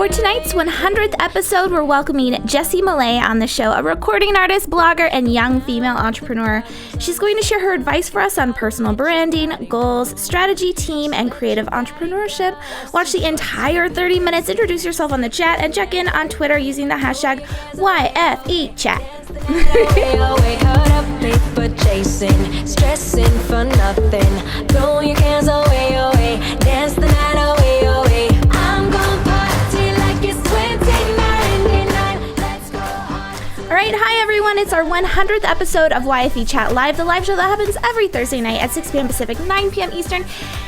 For tonight's 100th episode, we're welcoming Jessi Malay on the show, a recording artist, blogger, and young female entrepreneur. She's going to share her advice for us on personal branding, goals, strategy, team, and creative entrepreneurship. Watch the entire 30 minutes, introduce yourself on the chat, and check in on Twitter using the hashtag YFEChat. Chasing, stressing for nothing. Throw your cares away, away. Dance the night away, away. I'm gonna party like it's 2099. Let's go on. All right, hi everyone. It's our 100th episode of YFE Chat Live, the live show that happens every Thursday night at 6 p.m. Pacific, 9 p.m. Eastern,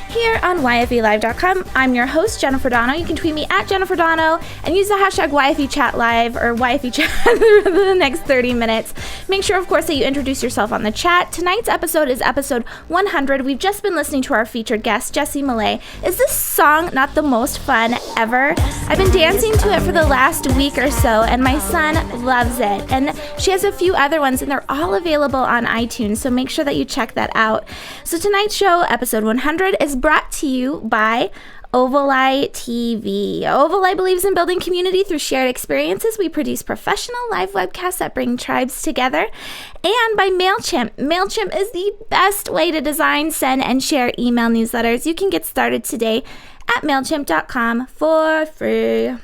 here on YFELive.com. I'm your host, Jennifer Donogh. You can tweet me at Jennifer Donogh and use the hashtag YFE Chat Live or YFE Chat for the next 30 minutes. Make sure, of course, that you introduce yourself on the chat. Tonight's episode is episode 100. We've just been listening to our featured guest, Jessi Malay. Is this song not the most fun ever? I've been dancing to it for the last week or so, and my son loves it. And she has a few other ones, and they're all available on iTunes, so make sure that you check that out. So tonight's show, episode 100, is brought to you by Ovali TV. Ovali believes in building community through shared experiences. We produce professional live webcasts that bring tribes together. And by MailChimp. MailChimp is the best way to design, send, and share email newsletters. You can get started today at MailChimp.com for free.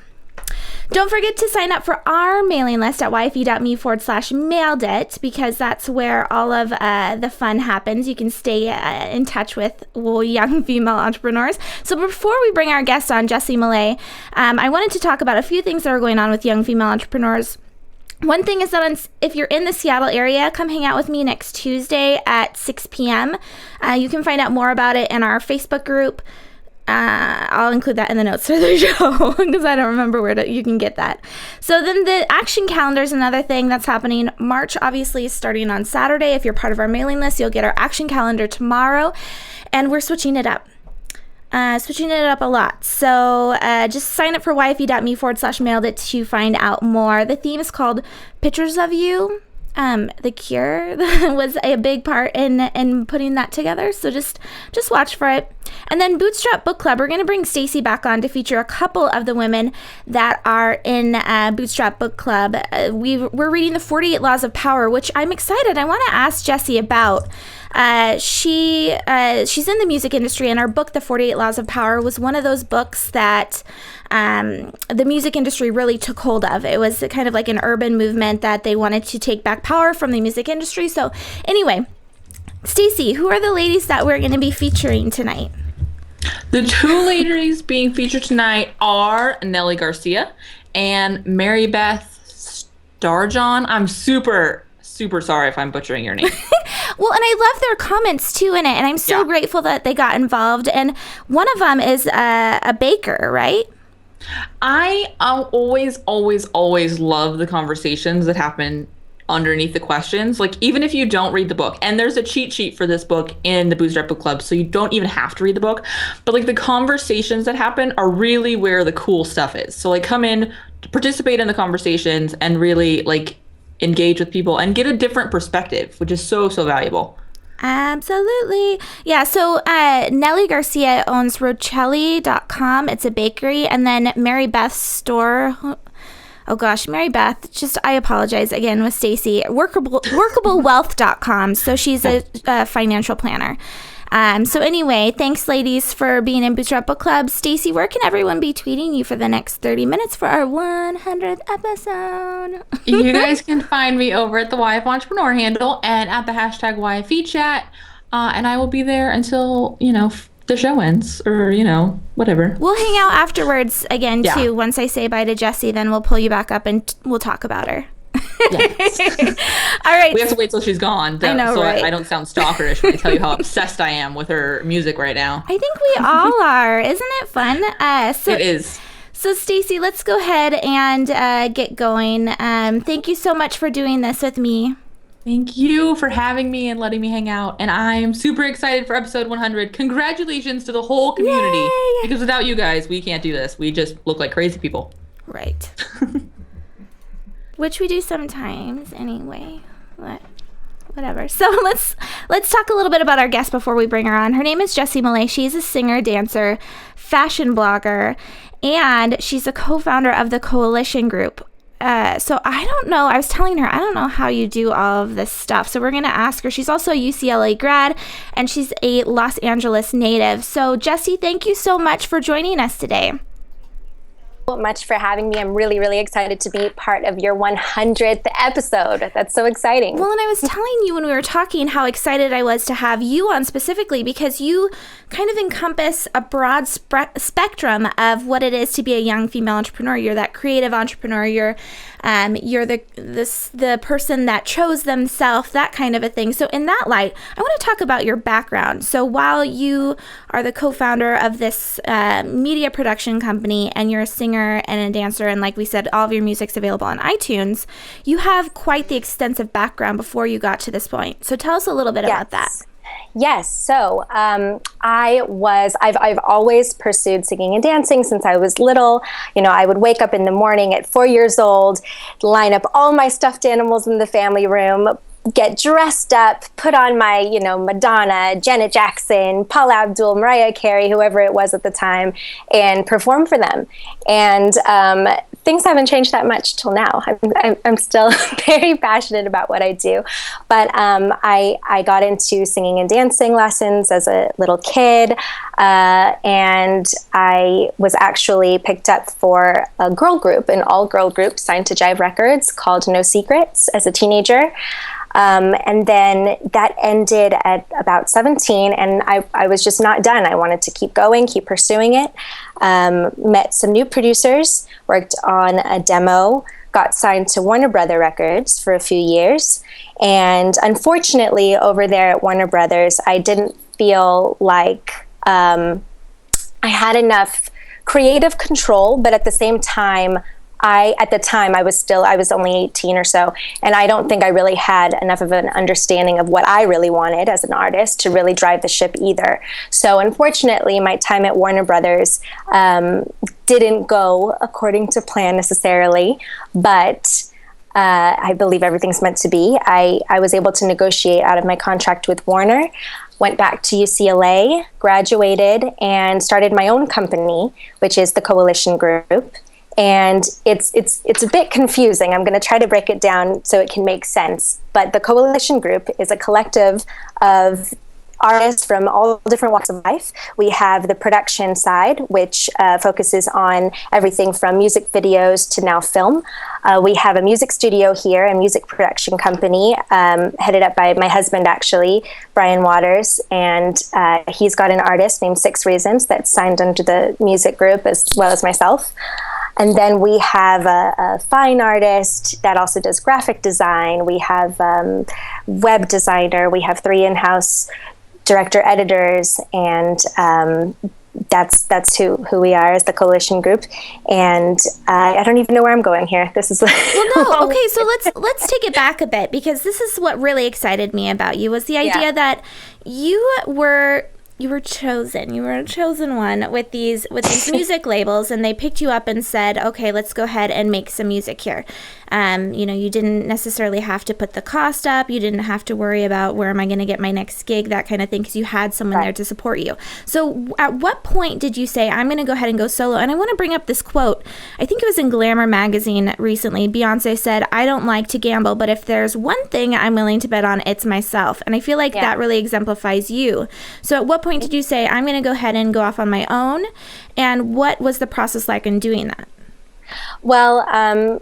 Don't forget to sign up for our mailing list at yfe.me/mailed it, because that's where all of the fun happens. You can stay in touch with young female entrepreneurs. So before we bring our guest on, Jessi Malay, I wanted to talk about a few things that are going on with young female entrepreneurs. One thing is that if you're in the Seattle area, come hang out with me next Tuesday at 6 p.m. You can find out more about it in our Facebook group. I'll include that in the notes for the show because I don't remember where you can get that. So then the action calendar is another thing that's happening. March obviously is starting on Saturday. If you're part of our mailing list, you'll get our action calendar tomorrow, and we're switching it up. A lot. So just sign up for yfe.me/mailed it to find out more. The theme is called Pictures of You. The Cure was a big part in putting that together, so just watch for it. And then Bootstrap Book Club, we're going to bring Stacey back on to feature a couple of the women that are in Bootstrap Book Club. We're reading the 48 Laws of Power, which I'm excited. I want to ask Jessi about. She's in the music industry, and our book, The 48 Laws of Power, was one of those books that the music industry really took hold of. It was kind of like an urban movement that they wanted to take back power from the music industry. So anyway, Stacey, who are the ladies that we're going to be featuring tonight? The two ladies being featured tonight are Nelly Garcia and Mary Beth Starjohn. I'm super sorry if I'm butchering your name. Well, and I love their comments too in it, and I'm so grateful that they got involved. And one of them is a baker, right? I always love the conversations that happen underneath the questions. Like, even if you don't read the book, and there's a cheat sheet for this book in the Bootstrap Book Club, so you don't even have to read the book, but like the conversations that happen are really where the cool stuff is. So like, come in, participate in the conversations, and really like engage with people and get a different perspective, which is so valuable. Absolutely. Yeah, so Nelly Garcia owns Rocelli.com. It's a bakery. And then Mary Beth's store, Mary Beth, I apologize again with Stacey, workablewealth.com. So she's a financial planner. So anyway, thanks ladies for being in Bootstrap Book Club. Stacey, where can everyone be tweeting you for the next 30 minutes for our 100th episode? You guys can find me over at the YF Entrepreneur handle and at the hashtag YFEChat. And I will be there until, the show ends or, whatever. We'll hang out afterwards again, too. Once I say bye to Jessi, then we'll pull you back up and we'll talk about her. Yes. All right. We have to wait till she's gone. I know, so right? I don't sound stalkerish when I tell you how obsessed I am with her music right now. I think we all are. Isn't it fun? It is. So, Stacey, let's go ahead and get going. Thank you so much for doing this with me. Thank you for having me and letting me hang out. And I'm super excited for episode 100. Congratulations to the whole community. Yay! Because without you guys, we can't do this. We just look like crazy people. Right. Which we do sometimes anyway. Whatever. So let's talk a little bit about our guest before we bring her on. Her name is Jessi Malay. She is a singer, dancer, fashion blogger, and she's a co-founder of the Coalition Group. So I don't know. I was telling her, I don't know how you do all of this stuff. So we're going to ask her. She's also a UCLA grad, and she's a Los Angeles native. So Jessi, thank you so much for joining us today. Much for having me. I'm really, really excited to be part of your 100th episode. That's so exciting. Well, and I was telling you when we were talking how excited I was to have you on specifically because you kind of encompass a broad spectrum of what it is to be a young female entrepreneur. You're that creative entrepreneur. You're the person that chose themselves, that kind of a thing. So in that light, I want to talk about your background. So while you are the co-founder of this media production company, and you're a singer and a dancer, and like we said, all of your music's available on iTunes, you have quite the extensive background before you got to this point. So tell us a little bit about that. Yes. So I've always pursued singing and dancing since I was little. You know, I would wake up in the morning at 4 years old, line up all my stuffed animals in the family room, get dressed up, put on my, Madonna, Janet Jackson, Paula Abdul, Mariah Carey, whoever it was at the time, and perform for them. And things haven't changed that much till now. I'm still very passionate about what I do. But I got into singing and dancing lessons as a little kid, and I was actually picked up for a girl group, an all-girl group signed to Jive Records called No Secrets as a teenager. And then that ended at about 17, and I was just not done. I wanted to keep going, keep pursuing it. Met some new producers, worked on a demo, got signed to Warner Brother Records for a few years. And unfortunately, over there at Warner Brothers, I didn't feel like I had enough creative control, but at the same time, I was only 18 or so, and I don't think I really had enough of an understanding of what I really wanted as an artist to really drive the ship either. So unfortunately, my time at Warner Brothers didn't go according to plan necessarily, but I believe everything's meant to be. I was able to negotiate out of my contract with Warner, went back to UCLA, graduated, and started my own company, which is the Coalition Group. And it's a bit confusing. I'm going to try to break it down so it can make sense. But the Coalition Group is a collective of artists from all different walks of life. We have the production side, which focuses on everything from music videos to now film. We have a music studio here, a music production company headed up by my husband, actually, Brian Waters. And he's got an artist named 6 Reasons that's signed under the music group as well as myself. And then we have a fine artist that also does graphic design. We have web designer. We have 3 in-house director editors, and that's who we are as the Coalition Group. And I don't even know where I'm going here. This is well, no, okay. So let's take it back a bit, because this is what really excited me about you was the idea that you were chosen. You were a chosen one with these music labels, and they picked you up and said, okay, let's go ahead and make some music here. You didn't necessarily have to put the cost up. You didn't have to worry about where am I going to get my next gig, that kind of thing, because you had someone there to support you. So at what point did you say, I'm going to go ahead and go solo? And I want to bring up this quote. I think it was in Glamour magazine recently. Beyonce said, I don't like to gamble, but if there's one thing I'm willing to bet on, it's myself. And I feel like that really exemplifies you. So at what point did you say, I'm going to go ahead and go off on my own? And what was the process like in doing that? Well,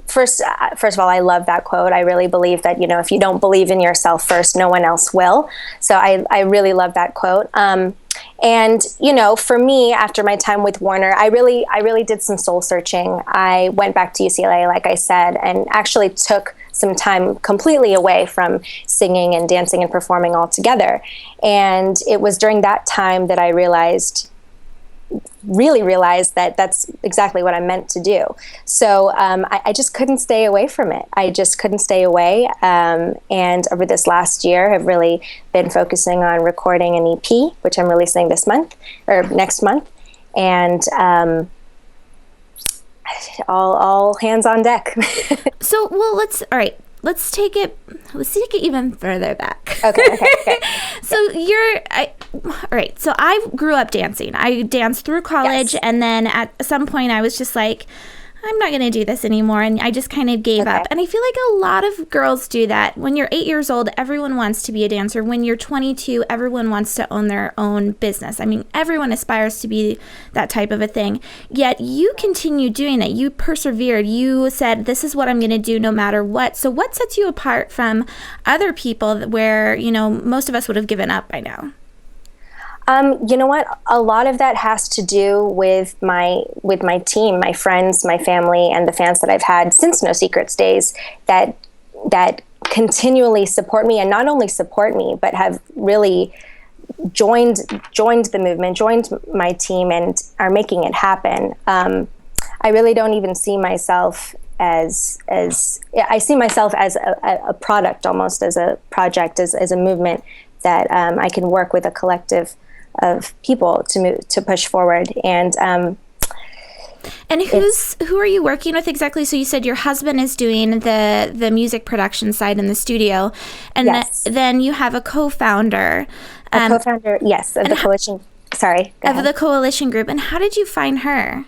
first of all, I love that quote. I really believe that, if you don't believe in yourself first, no one else will. So I really love that quote. And, for me, after my time with Warner, I really did some soul searching. I went back to UCLA, like I said, and actually took some time completely away from singing and dancing and performing altogether. And it was during that time that I really realized that that's exactly what I'm meant to do. So I just couldn't stay away from it. I just couldn't stay away. And over this last year, I've really been focusing on recording an EP, which I'm releasing this month or next month. And all hands on deck. So, let's take it even further back. Okay. So all right, so I grew up dancing. I danced through college, Yes. and then at some point I was just like, I'm not going to do this anymore. And I just kind of gave up. And I feel like a lot of girls do that. When you're 8 years old, everyone wants to be a dancer. When you're 22, everyone wants to own their own business. I mean, everyone aspires to be that type of a thing. Yet you continue doing it. You persevered. You said, this is what I'm going to do no matter what. So what sets you apart from other people where, you know, most of us would have given up by now? You know what? A lot of that has to do with my team, my friends, my family, and the fans that I've had since No Secrets days that continually support me, and not only support me, but have really joined the movement, joined my team, and are making it happen. I really don't even see myself as I see myself as a product, almost as a project, as a movement that I can work with a collective of people to push forward. And who are you working with exactly? So you said your husband is doing the music production side in the studio, and yes. Then you have a co-founder. Co-founder, yes, of the coalition. Sorry, go ahead. The coalition group. And how did you find her?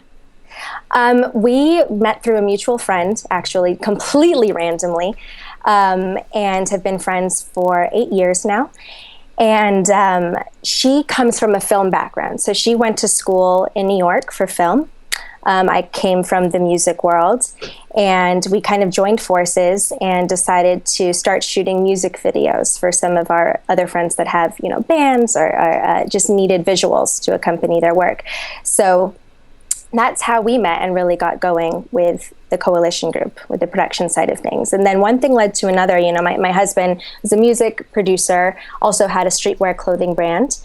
We met through a mutual friend, actually, completely randomly, and have been friends for 8 years now. And she comes from a film background. So she went to school in New York for film. I came from the music world, and we kind of joined forces and decided to start shooting music videos for some of our other friends that have, you know, bands or just needed visuals to accompany their work. So that's how we met and really got going with the coalition group, with the production side of things. And then one thing led to another. You know, my husband was a music producer, also had a streetwear clothing brand.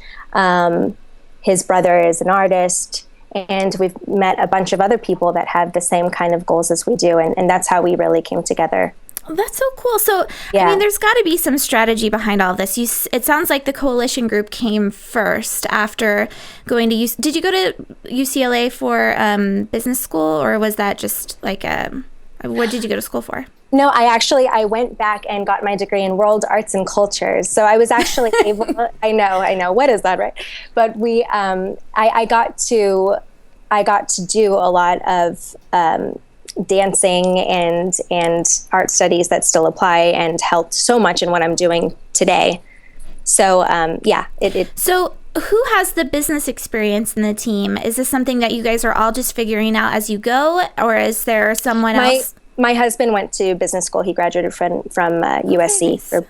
His brother is an artist, and we've met a bunch of other people that have the same kind of goals as we do. And that's how we really came together. Oh, that's so cool. So, yeah. I mean, there's got to be some strategy behind all this. It sounds like the coalition group came first after going to Did you go to UCLA for business school, or was that just like what did you go to school for? No, I went back and got my degree in world arts and cultures. So I was actually able. I know. What is that, right? But I got to do a lot of dancing and art studies that still apply and helped so much in what I'm doing today. So So who has the business experience in the team? Is this something that you guys are all just figuring out as you go, or is there someone else? My husband went to business school. He graduated from USC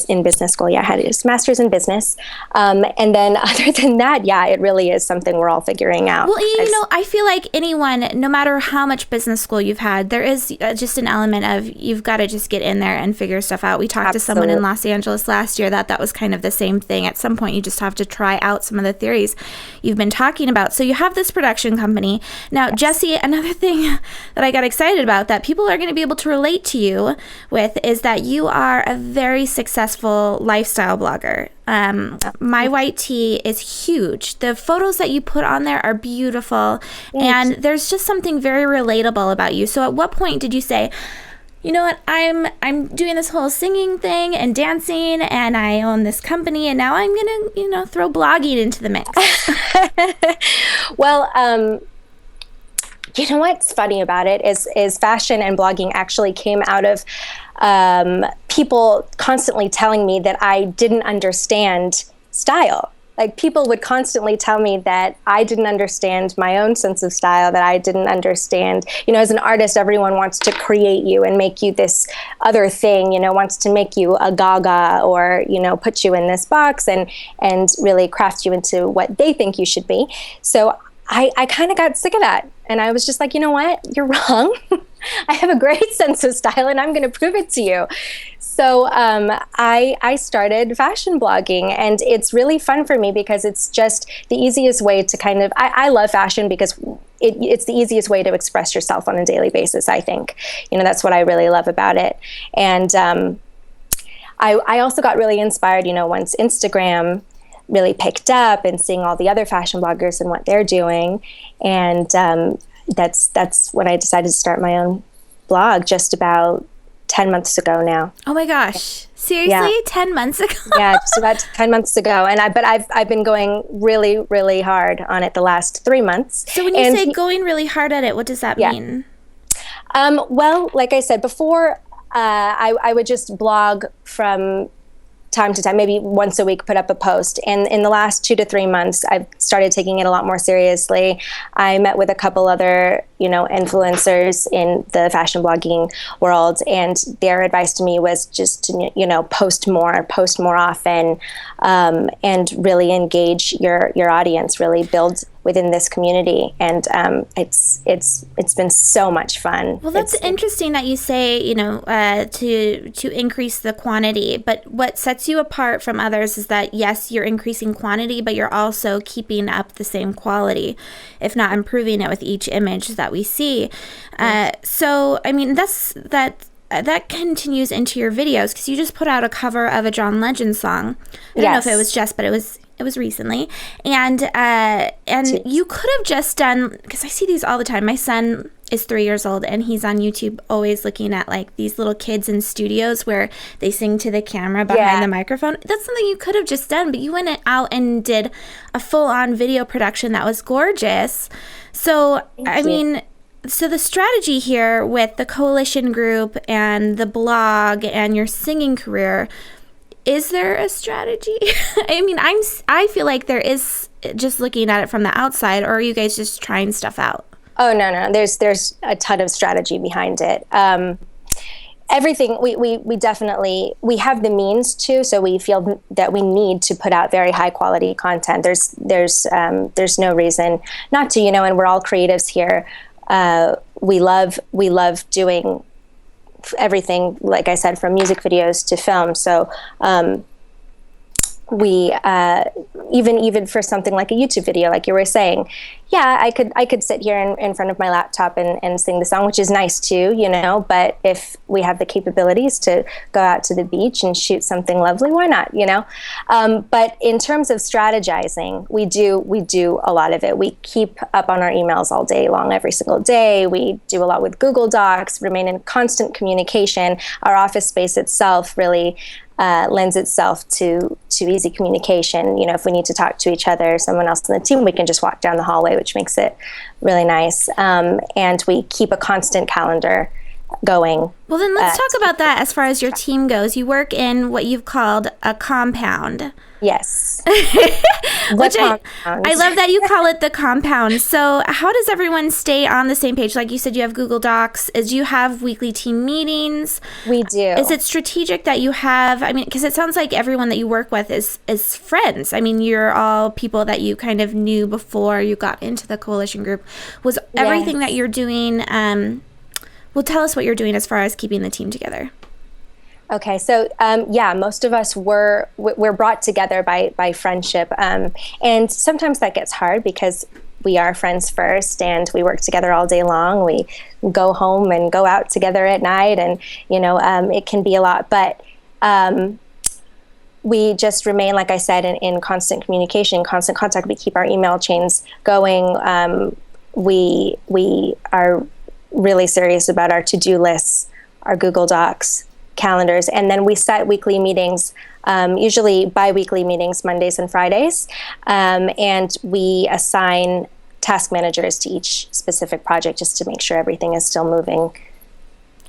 in business school. Yeah, had his master's in business. And then other than that, yeah, it really is something we're all figuring out. Well, you know, I feel like anyone, no matter how much business school you've had, there is just an element of you've got to just get in there and figure stuff out. We talked to someone in Los Angeles last year that was kind of the same thing. At some point, you just have to try out some of the theories you've been talking about. So you have this production company. Now, Jessi, another thing that I got excited about that people are going to be able to relate to you with is that you are a very successful lifestyle blogger. My White Tea is huge. The photos that you put on there are beautiful. And there's just something very relatable about you. So at what point did you say, you know what, I'm doing this whole singing thing and dancing, and I own this company, and now I'm going to, you know, throw blogging into the mix? Well, you know what's funny about it is fashion and blogging actually came out of people constantly telling me that I didn't understand style. Like, people would constantly tell me that I didn't understand my own sense of style, that I didn't understand, you know, as an artist, everyone wants to create you and make you this other thing, you know, wants to make you a Gaga or, you know, put you in this box and really craft you into what they think you should be. So I kind of got sick of that. And I was just like, you know what? You're wrong. I have a great sense of style, and I'm going to prove it to you. So I started fashion blogging, and it's really fun for me because it's just the easiest way to kind of, I love fashion because it's the easiest way to express yourself on a daily basis, I think. You know, that's what I really love about it. And I also got really inspired, you know, once Instagram really picked up and seeing all the other fashion bloggers and what they're doing. And that's when I decided to start my own blog just about 10 months ago now. Oh my gosh. Seriously? Yeah. 10 months ago? Yeah, just about 10 months ago. But I've been going really, really hard on it the last 3 months. So when you say going really hard at it, what does that mean? Well, like I said before, I would just blog from time to time, maybe once a week, put up a post. And in the last 2 to 3 months, I've started taking it a lot more seriously. I met with a couple other, influencers in the fashion blogging world, and their advice to me was just to, post more often, and really engage your audience, really build within this community. And it's been so much fun. Well, that's interesting that you say, to increase the quantity, but what sets you apart from others is that, yes, you're increasing quantity, but you're also keeping up the same quality, if not improving it with each image that we see. So, I mean, that continues into your videos, because you just put out a cover of a John Legend song. I don't know if it was just, but it was recently. And you could have just done, because I see these all the time. My son is 3 years old, and he's on YouTube always looking at like these little kids in studios where they sing to the camera behind the microphone. That's something you could have just done, but you went out and did a full-on video production that was gorgeous. So, so the strategy here with the coalition group and the blog and your singing career, is there a strategy? I feel like there is, just looking at it from the outside, or are you guys just trying stuff out? Oh, no. There's a ton of strategy behind it. Everything, we definitely, we have the means to, so we feel that we need to put out very high quality content. There's no reason not to, and we're all creatives here. We love doing everything, like I said, from music videos to film. So we even for something like a YouTube video, like you were saying, I could sit here in front of my laptop and sing the song, which is nice too, but if we have the capabilities to go out to the beach and shoot something lovely, why not, but in terms of strategizing, we do a lot of it. We keep up on our emails all day long, every single day. We do a lot with Google Docs, remain in constant communication. Our office space itself really lends itself to easy communication. If we need to talk to each other, someone else in the team, we can just walk down the hallway, which makes it really nice. And we keep a constant calendar going. Well, then let's talk about that as far as your team goes. You work in what you've called a compound. Yes. Which I love that you call it the compound. So how does everyone stay on the same page? Like you said, you have Google Docs. Do you have weekly team meetings? We do. Is it strategic that you have, because it sounds like everyone that you work with is friends. You're all people that you kind of knew before you got into the coalition group. Was everything that you're doing, well, tell us what you're doing as far as keeping the team together. Okay, so most of us we're brought together by friendship, and sometimes that gets hard because we are friends first, and we work together all day long. We go home and go out together at night, and it can be a lot. But we just remain, like I said, in constant communication, constant contact. We keep our email chains going. We are really serious about our to-do lists, our Google Docs, calendars, and then we set weekly meetings, usually bi-weekly meetings, Mondays and Fridays, and we assign task managers to each specific project just to make sure everything is still moving.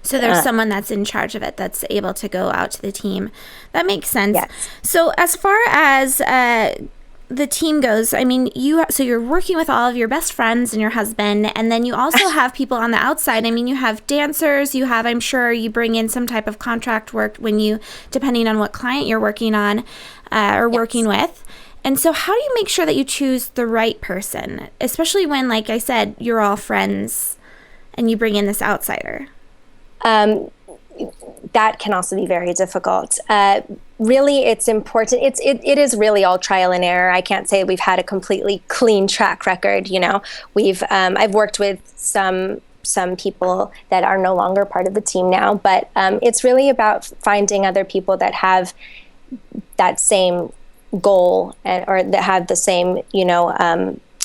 So there's someone that's in charge of it that's able to go out to the team. That makes sense. Yes. So as far as the team goes, so you're working with all of your best friends and your husband, and then you also have people on the outside. You have dancers, I'm sure you bring in some type of contract work depending on what client you're working on or working with. And so how do you make sure that you choose the right person, especially when, like I said, you're all friends and you bring in this outsider? That can also be very difficult. Really, it's important. It is really all trial and error. I can't say we've had a completely clean track record. I've worked with some people that are no longer part of the team now, but it's really about finding other people that have that same goal or that have the same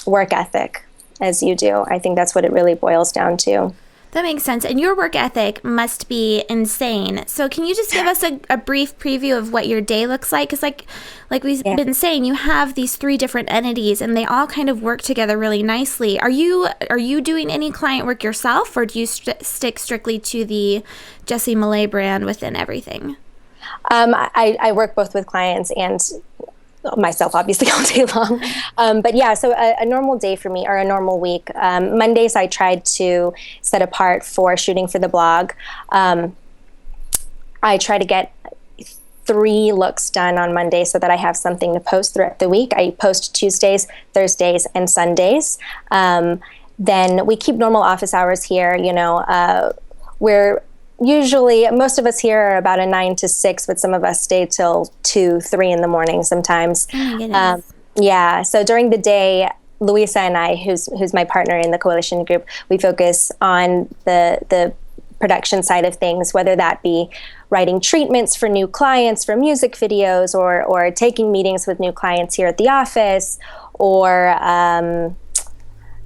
work ethic as you do. I think that's what it really boils down to. That makes sense. And your work ethic must be insane. So can you just give us a brief preview of what your day looks like? Because like we've been saying, you have these 3 different entities and they all kind of work together really nicely. Are you doing any client work yourself, or do you stick strictly to the Jessi Malay brand within everything? I work both with clients and myself, obviously, all day long. But yeah, so a normal day for me, or a normal week, Mondays I tried to set apart for shooting for the blog. I try to get 3 looks done on Monday so that I have something to post throughout the week. I post Tuesdays, Thursdays, and Sundays. Then we keep normal office hours here. We're usually, most of us here are about a 9 to 6, but some of us stay till 2, 3 in the morning sometimes. Oh my goodness. Yeah. So during the day, Louisa and I, who's my partner in the coalition group, we focus on the production side of things, whether that be writing treatments for new clients for music videos, or taking meetings with new clients here at the office, or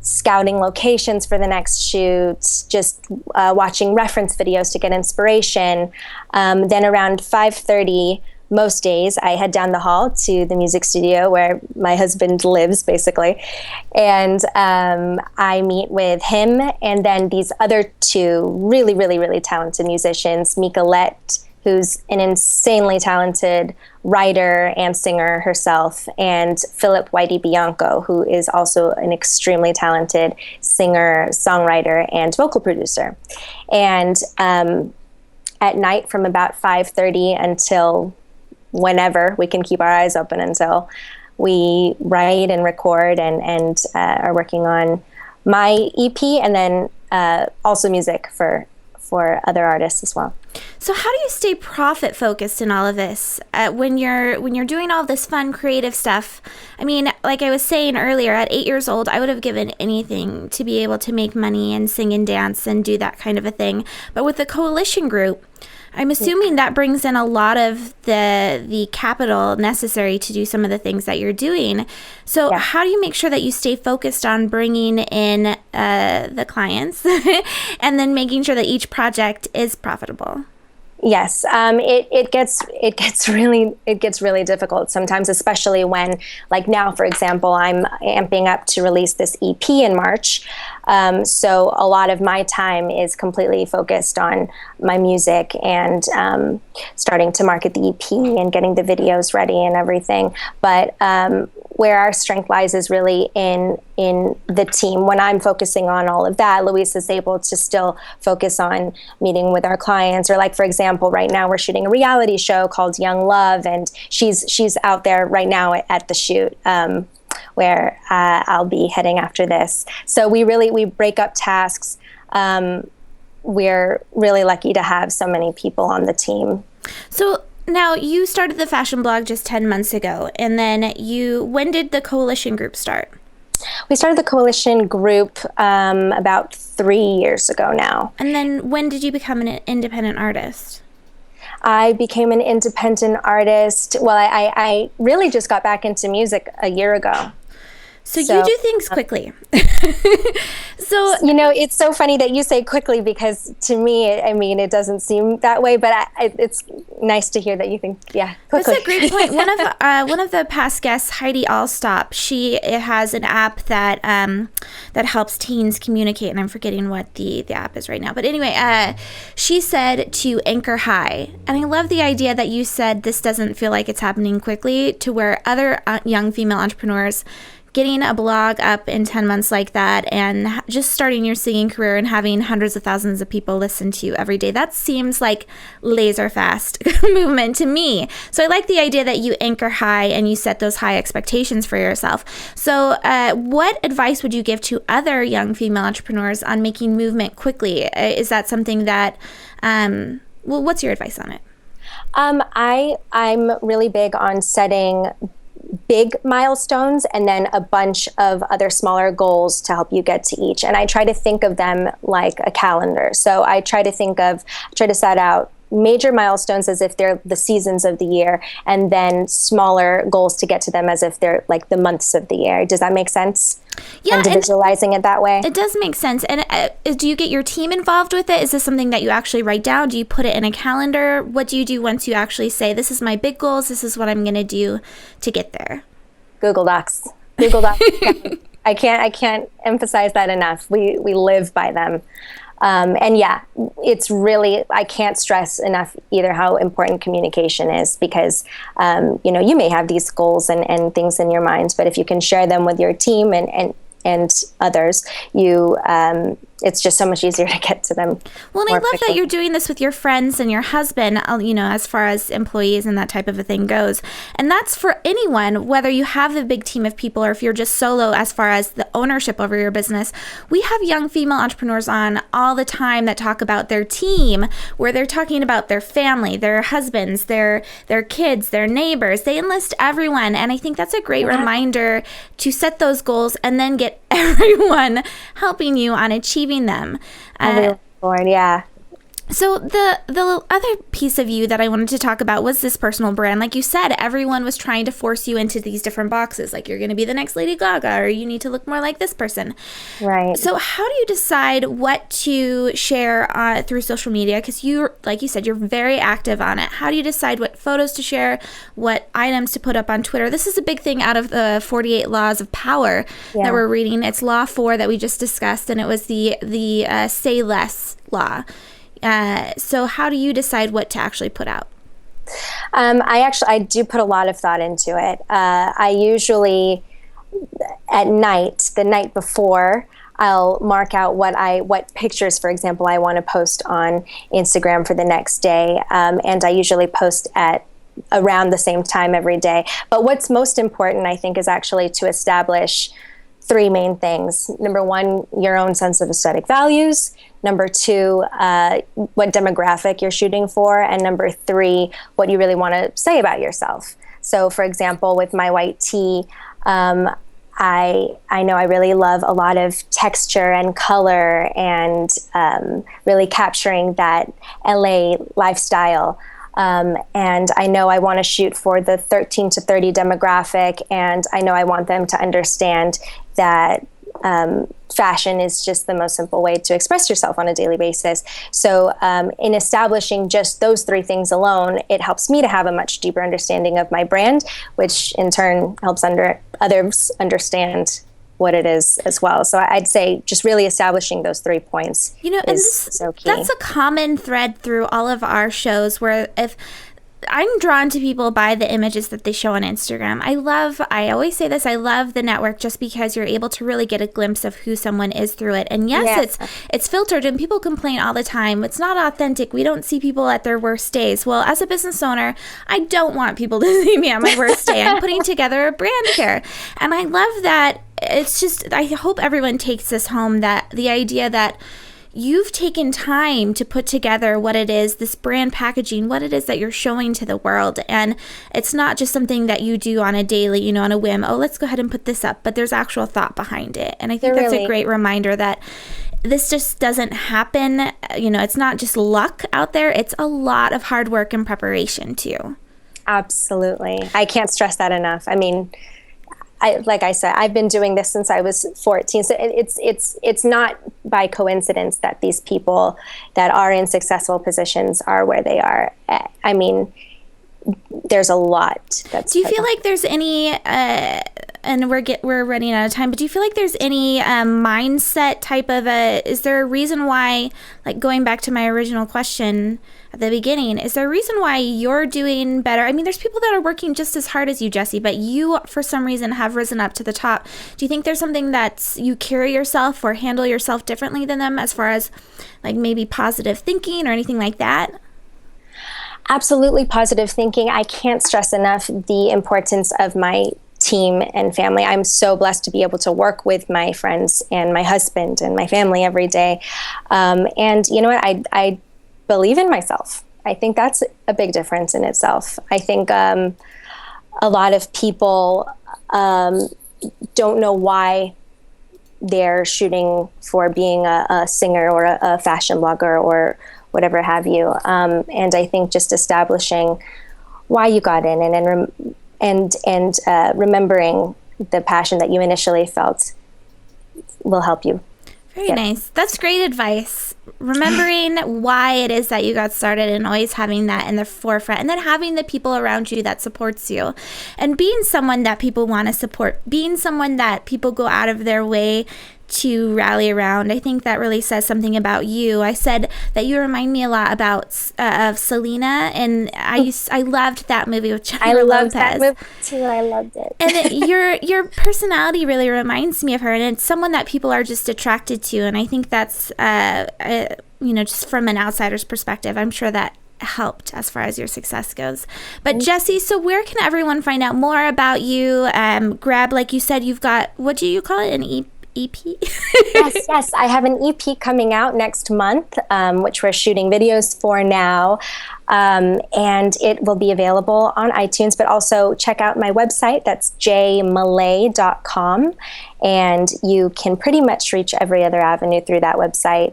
scouting locations for the next shoot, just watching reference videos to get inspiration. Then around 5:30, most days, I head down the hall to the music studio where my husband lives, basically. And I meet with him and then these other 2 really, really, really talented musicians, Mika Lett, who's an insanely talented writer and singer herself, and Philip Whitey Bianco, who is also an extremely talented singer, songwriter, and vocal producer. And at night from about 5:30 until whenever we can keep our eyes open until, we write and record and are working on my EP, and then also music for other artists as well. So how do you stay profit focused in all of this when you're doing all this fun creative stuff? I mean, like I was saying earlier, at 8 years old, I would have given anything to be able to make money and sing and dance and do that kind of a thing. But with the coalition group, I'm assuming that brings in a lot of the capital necessary to do some of the things that you're doing. So how do you make sure that you stay focused on bringing in the clients and then making sure that each project is profitable? Yes, it gets really difficult sometimes, especially when, like now, for example, I'm amping up to release this EP in March. So a lot of my time is completely focused on my music and starting to market the EP and getting the videos ready and everything. But where our strength lies is really in the team. When I'm focusing on all of that, Louise is able to still focus on meeting with our clients. Or like, for example, right now we're shooting a reality show called Young Love, and she's out there right now at the shoot where I'll be heading after this. So we break up tasks. We're really lucky to have so many people on the team. So now, you started the fashion blog just 10 months ago, and then when did the coalition group start? We started the coalition group about 3 years ago now. And then when did you become an independent artist? I became an independent artist. Well, I really just got back into music a year ago. So you do things quickly. So, it's so funny that you say quickly, because to me, it doesn't seem that way, but it's nice to hear that you think, quickly. That's a great point. One of the past guests, Heidi Allstop, she has an app that helps teens communicate, and I'm forgetting what the app is right now. But anyway, she said to anchor high, and I love the idea that you said this doesn't feel like it's happening quickly, to where other young female entrepreneurs getting a blog up in 10 months like that, and just starting your singing career and having hundreds of thousands of people listen to you every day. That seems like laser fast movement to me. So I like the idea that you anchor high and you set those high expectations for yourself. So what advice would you give to other young female entrepreneurs on making movement quickly? Is that something that, what's your advice on it? I'm really big on setting big milestones and then a bunch of other smaller goals to help you get to each. And I try to think of them like a calendar. So I try to set out major milestones as if they're the seasons of the year, and then smaller goals to get to them as if they're like the months of the year. Does that make sense? Yeah, and visualizing it that way. It does make sense. And do you get your team involved with it? Is this something that you actually write down? Do you put it in a calendar? What do you do once you actually say, this is my big goals, this is what I'm going to do to get there? Google Docs. I can't emphasize that enough. We live by them. And yeah, it's really, I can't stress enough either how important communication is, because, you may have these goals and things in your mind, but if you can share them with your team and others, it's just so much easier to get to them. Well, and I love that you're doing this with your friends and your husband, as far as employees and that type of a thing goes. And that's for anyone, whether you have a big team of people or if you're just solo as far as the ownership over your business. We have young female entrepreneurs on all the time that talk about their team, where they're talking about their family, their husbands, their kids, their neighbors. They enlist everyone. And I think that's a great reminder to set those goals and then get everyone helping you on achieving them. Yeah. So the other piece of you that I wanted to talk about was this personal brand. Like you said, everyone was trying to force you into these different boxes. Like, you're going to be the next Lady Gaga, or you need to look more like this person. Right. So how do you decide what to share through social media? Because like you said, you're very active on it. How do you decide what photos to share, what items to put up on Twitter? This is a big thing out of the 48 Laws of Power that we're reading. It's Law 4 that we just discussed, and it was the Say Less law. So how do you decide what to actually put out? I do put a lot of thought into it. I usually, at night, the night before, I'll mark out what pictures, for example, I want to post on Instagram for the next day. And I usually post at around the same time every day. But what's most important, I think, is actually to establish three main things. Number one, your own sense of aesthetic values. Number two, what demographic you're shooting for. And number three, what you really want to say about yourself. So, for example, with my white tee, I know I really love a lot of texture and color and really capturing that LA lifestyle. And I know I want to shoot for the 13 to 30 demographic, and I know I want them to understand that fashion is just the most simple way to express yourself on a daily basis. So in establishing just those three things alone, it helps me to have a much deeper understanding of my brand, which in turn helps others understand what it is as well. So I'd say just really establishing those 3 points is so key. That's a common thread through all of our shows, where if I'm drawn to people by the images that they show on Instagram. I always say this, I love the network just because you're able to really get a glimpse of who someone is through it. And yes, it's filtered, and people complain all the time. It's not authentic. We don't see people at their worst days. Well, as a business owner, I don't want people to see me at my worst day. I'm putting together a brand here. And I love that. It's just, I hope everyone takes this home, that the idea that you've taken time to put together what it is, this brand packaging, what it is that you're showing to the world. And it's not just something that you do on a daily, on a whim, oh, let's go ahead and put this up, but there's actual thought behind it. And I think that's a great reminder that this just doesn't happen. It's not just luck out there. It's a lot of hard work and preparation too. Absolutely. I can't stress that enough. I mean, like I said, I've been doing this since I was 14. So it's not by coincidence that these people that are in successful positions are where they are. I mean, there's a lot. Do you feel like there's any, and we're running out of time, but do you feel like there's any mindset type of is there a reason why, like going back to my original question at the beginning, is there a reason why you're doing better? I mean, there's people that are working just as hard as you, Jessi, but you, for some reason, have risen up to the top. Do you think there's something that you carry yourself or handle yourself differently than them, as far as like maybe positive thinking or anything like that? Absolutely positive thinking. I can't stress enough the importance of my team and family. I'm so blessed to be able to work with my friends and my husband and my family every day. And you know what? I believe in myself. I think that's a big difference in itself. I think a lot of people don't know why they're shooting for being a singer or a fashion blogger whatever have you. And I think just establishing why you got in and remembering the passion that you initially felt will help you. Very nice. That's great advice. Remembering why it is that you got started and always having that in the forefront, and then having the people around you that supports you, and being someone that people want to support, being someone that people go out of their way to rally around. I think that really says something about you. I said that you remind me a lot of Selena, and I loved that movie with Jennifer Lopez. I loved that movie too. I loved it. And your personality really reminds me of her, and it's someone that people are just attracted to. And I think that's just from an outsider's perspective, I'm sure that helped as far as your success goes. But Jessi, so where can everyone find out more about you? Grab, like you said, you've got, what do you call it, an EP? Yes. I have an EP coming out next month, which we're shooting videos for now. And it will be available on iTunes, but also check out my website. That's jmalay.com. And you can pretty much reach every other avenue through that website.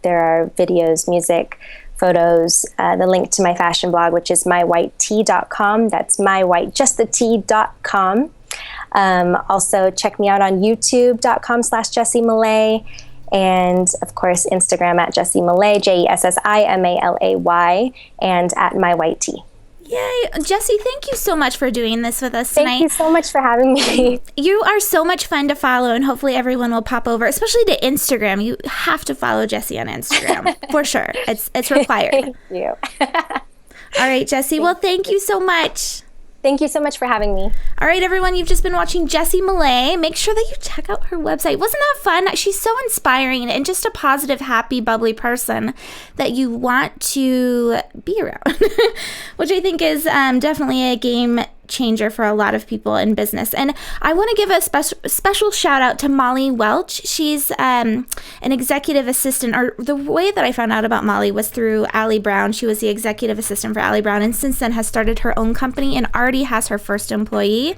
There are videos, music, photos, the link to my fashion blog, which is mywhitety.com. That's mywhite.com. Also check me out on youtube.com/Jessi Malay, and of course Instagram at Jessi Malay, JESSIMALAY, and at mywhitety. Yay. Jessi, thank you so much for doing this with us tonight. Thank you so much for having me. You are so much fun to follow, and hopefully everyone will pop over, especially to Instagram. You have to follow Jessi on Instagram for sure. It's required. Thank you. All right, Jessi. Well, thank you so much. Thank you so much for having me. All right, everyone, you've just been watching Jessi Malay. Make sure that you check out her website. Wasn't that fun? She's so inspiring and just a positive, happy, bubbly person that you want to be around, which I think is definitely a game changer for a lot of people in business. And I want to give a special shout out to Molly Welch. She's an executive assistant, or the way that I found out about Molly was through Allie Brown. She was the executive assistant for Allie Brown, and since then has started her own company and already has her first employee.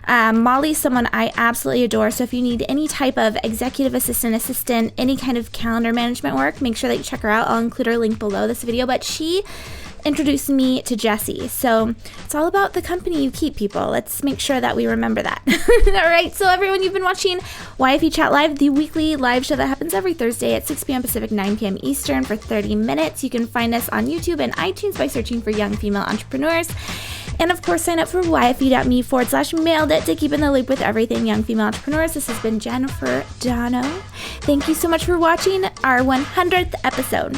Molly's someone I absolutely adore. So if you need any type of executive assistant, any kind of calendar management work, make sure that you check her out. I'll include her link below this video, but she introduced me to Jessi. So it's all about the company you keep, people. Let's make sure that we remember that. All right. So everyone, you've been watching YFE Chat Live, the weekly live show that happens every Thursday at 6 p.m. Pacific, 9 p.m. Eastern for 30 minutes. You can find us on YouTube and iTunes by searching for Young Female Entrepreneurs. And of course, sign up for yfe.me/mailed it to keep in the loop with everything Young Female Entrepreneurs. This has been Jennifer Donogh. Thank you so much for watching our 100th episode.